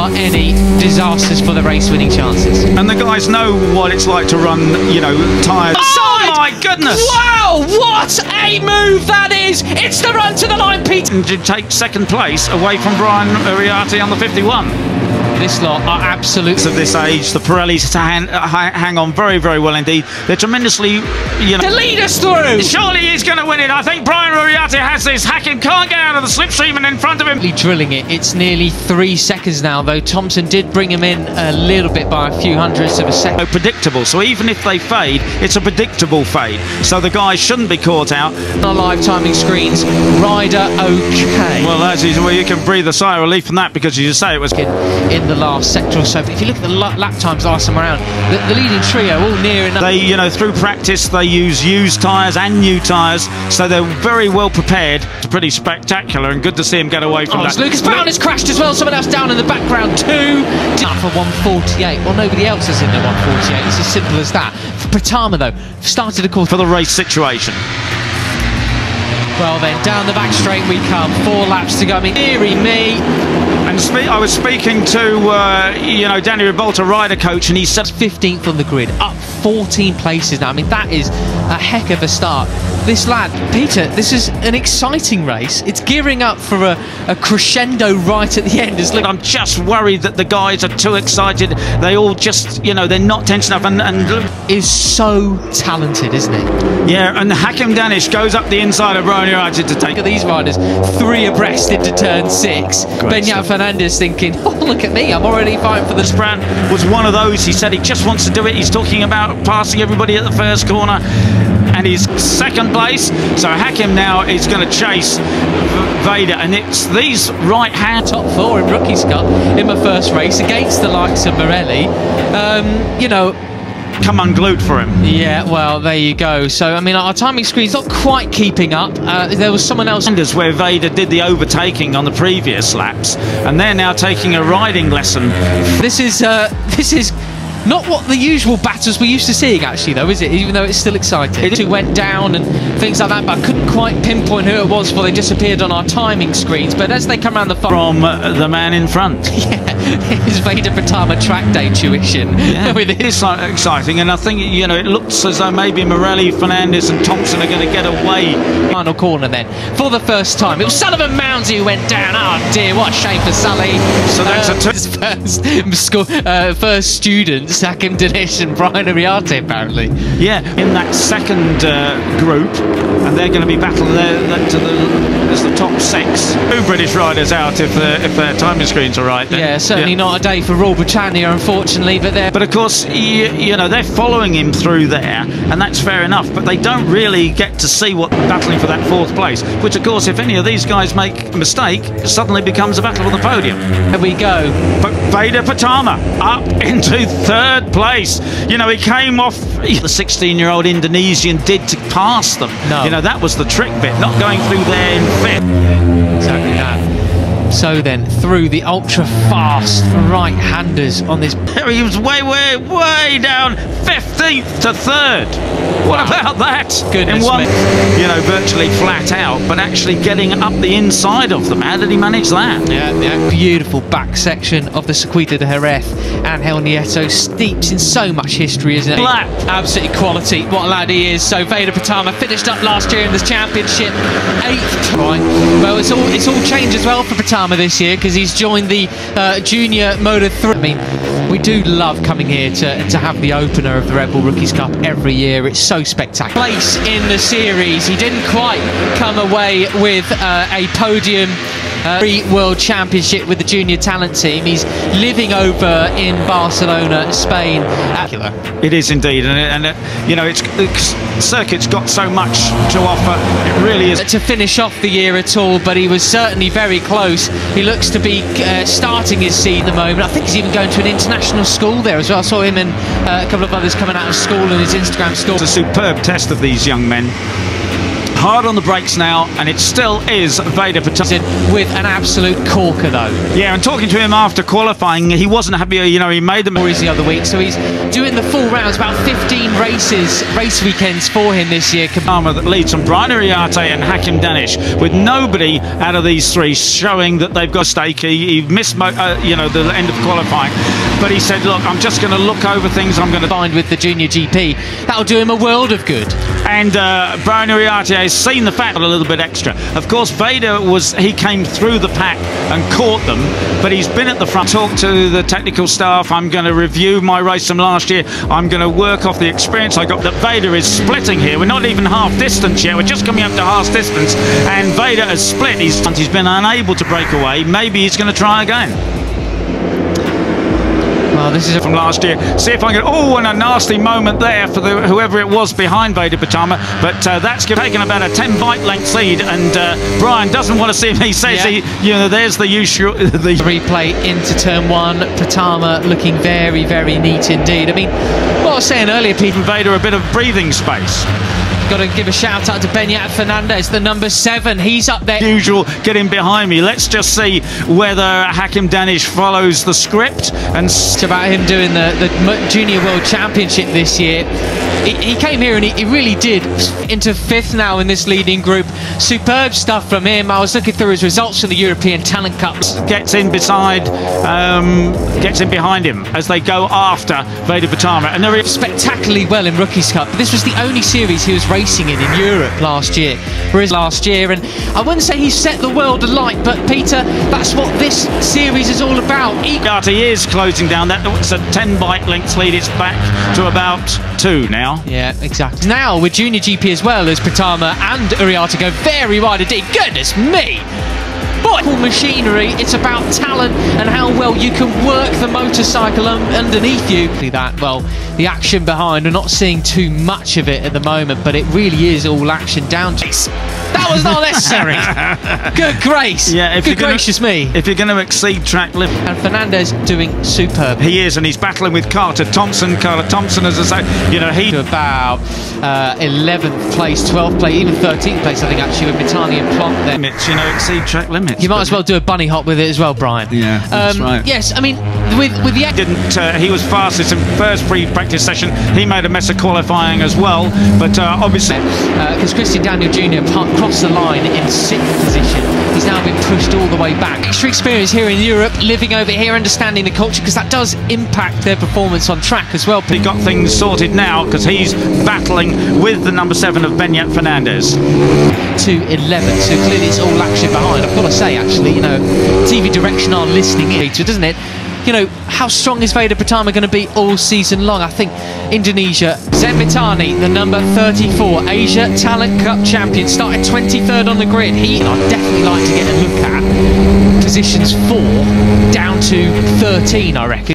are any disasters for the race-winning chances. And the guys know what it's like to run, you know, tyres. Oh my goodness! Wow, what a move that is! It's the run to the line, Pete. And to take second place away from Brian Uriarte on the 51. This lot are absolute of this age. The Pirellis hang on very, very well indeed. They're tremendously, you know, to lead us through. Surely he's going to win it. I think Brian Uriarte has this. Hakim can't get out of the slipstream and in front of him. Drilling it. It's nearly 3 seconds now, though. Thompson did bring him in a little bit by a few hundredths of a second. Predictable. So even if they fade, it's a predictable fade. So the guys shouldn't be caught out. Our live timing screens. Rider okay. Well, well, you can breathe a sigh of relief from that because, as you say, it was in the last sector or so. But if you look at the lap times last time around, the leading trio all near enough. They, you know, through practice, they use used tyres and new tyres, so they're very well prepared. It's pretty spectacular and good to see him get away from that. Lucas Brown has crashed as well. Someone else down in the background too. For 148. Well, nobody else is in the 148. It's as simple as that. For Pratama, though, started a course for the race situation. Well then, down the back straight we come. 4 laps to go. I mean, dearie me. And I was speaking to, you know, Danny Ribalta, rider coach, and he said 15th on the grid, up 14 places now. I mean, that is a heck of a start. This lad, Peter, this is an exciting race. It's gearing up for a crescendo right at the end. I'm just worried that the guys are too excited. They all just, you know, they're not tense enough. And is so talented, isn't it? Yeah, and Hakim Danish goes up the inside of Brian Uriarte to take. Look at these riders, 3 abreast into turn 6. Benyat Fernandez thinking, oh, look at me, I'm already fighting for the Brand was one of those. He said he just wants to do it. He's talking about passing everybody at the first corner, and he's second place. So Hakim now is going to chase Veda, and it's these right-hand top 4 in Rookies Cup in my first race against the likes of Morelli. You know, come unglued for him. Yeah, well, there you go. So, I mean, our timing screen's not quite keeping up. There was someone else where Veda did the overtaking on the previous laps, and they're now taking a riding lesson. This is not what the usual battles we're used to seeing, actually, though, is it? Even though it's still exciting. It went down and things like that, but I couldn't quite pinpoint who it was before they disappeared on our timing screens. But as they come around the from the man in front. Yeah, it's Veda Pratama track day tuition. Yeah, it is exciting, and I think, you know, it looks as though maybe Morelli, Fernandez and Thompson are going to get away. Final corner then, for the first time. It was Sullivan Mounds who went down. Oh dear, what a shame for Sully. So that's first students, Hakim Danish and Brian Uriarte, apparently. Yeah, in that second group, and they're going to be battling as the top 6. 2 British riders out if their timing screens are right. Then. Yeah, certainly not a day for Royal Britannia, unfortunately. But of course, you know, they're following him through there, and that's fair enough. But they don't really get to see what battling for that 4th place. Which, of course, if any of these guys make a mistake, it suddenly becomes a battle on the podium. Here we go. But Veda Pratama up into 3rd place. You know, he came off. The 16-year-old Indonesian did to pass them. No. You know, that was the trick bit, not going through there in 5th. Exactly that. So then, through the ultra-fast right-handers on this... He was way down, 15th to 3rd. What about that? Goodness in one, me. you know, virtually flat out, but actually getting up the inside of them. How did he manage that? Yeah, beautiful back section of the Circuito de Jerez. Angel Nieto, steeped in so much history, isn't it? Black. Absolutely quality. What a lad he is. So Veda Pratama finished up last year in this championship, 8th. Right. Well, it's all changed as well for Pratama this year, because he's joined the Junior Moto 3. I mean, we do love coming here to have the opener of the Red Bull Rookies Cup every year. It's so spectacular. Place in the series. He didn't quite come away with a podium World Championship with the junior talent team. He's living over in Barcelona, Spain. It is indeed, and you know, the circuit's got so much to offer. It really is. To finish off the year at all, but he was certainly very close. He looks to be starting his season at the moment. I think he's even going to an international school there as well. I saw him and a couple of others coming out of school in his Instagram store. It's a superb test of these young men. Hard on the brakes now, and it still is Veda Pratama. With an absolute corker, though. Yeah, and talking to him after qualifying, he wasn't happy, you know, he made them... The other week, so he's doing the full rounds, about 15 race weekends for him this year. That leads from Brian Uriarte and Hakim Danish, with nobody out of these three showing that they've got a stake. He missed, you know, the end of qualifying, but he said, look, I'm just going to look over things, I'm going to... Bind with the Junior GP. That'll do him a world of good. And Brian Uriarte has seen the fact a little bit extra. Of course, Veda he came through the pack and caught them, but he's been at the front. Talked to the technical staff. I'm going to review my race from last year. I'm going to work off the experience I got. That Veda is splitting here. We're not even half distance yet. We're just coming up to half distance, and Veda has split. He's been unable to break away. Maybe he's going to try again. Well, this is from last year. See if I can... Oh, and a nasty moment there for whoever it was behind Veda Pratama. But that's taken about a 10 bike length lead, and Brian doesn't want to see him. He says, you know, there's the usual... The replay into turn one. Pratama looking very, very neat indeed. I mean, what I was saying earlier, Peter... Veda a bit of breathing space. Got to give a shout out to Benyat Fernandez, the number 7. He's up there. Usual, getting behind me. Let's just see whether Hakim Danish follows the script. And it's about him doing the Junior World Championship this year. He came here and he really did into 5th now in this leading group. Superb stuff from him. I was looking through his results from the European Talent Cups. Gets in behind him as they go after Veda Pratama. And they're spectacularly well in Rookies Cup. This was the only series he was racing in Europe last year. And I wouldn't say he set the world alight, but Peter, that's what this series is all about. He is closing down. That's a 10 bike lengths lead. It's back to about 2 now. Yeah, exactly. Now with Junior GP as well as Pratama and Uriarte go very wide indeed. Goodness me! Boy, machinery, it's about talent and how well you can work the motorcycle underneath you. That, well, the action behind, we're not seeing too much of it at the moment, but it really is all action down to... That was not necessary. Good grace. Yeah, good gracious me. If you're going to exceed track limit. And Fernandez doing superb. He is, and he's battling with Carter Thompson. Carter Thompson, as I say, you know, he... To about 11th place, 12th place, even 13th place, I think, actually, with Mitani and Plonk there. Limits, you know, exceed track limits. You might as well do a bunny hop with it as well, Brian. Yeah, that's right. Yes, I mean, with the... he was fastest in first pre-practice session. He made a mess of qualifying as well, but obviously... Because Christian Daniel Jr. crossed the line in 6th position. He's now been pushed all the way back. Extra experience here in Europe, living over here, understanding the culture, because that does impact their performance on track as well. He got things sorted now because he's battling with the number 7 of Benyat Fernandez. To 11, so clearly it's all action behind. I've got to say, actually, you know, TV Direction are listening in, doesn't it? You know, how strong is Veda Pratama going to be all season long? I think Indonesia, Zenmitani, the number 34 Asia Talent Cup champion, started 23rd on the grid. I'd definitely like to get a look at positions 4 down to 13, I reckon.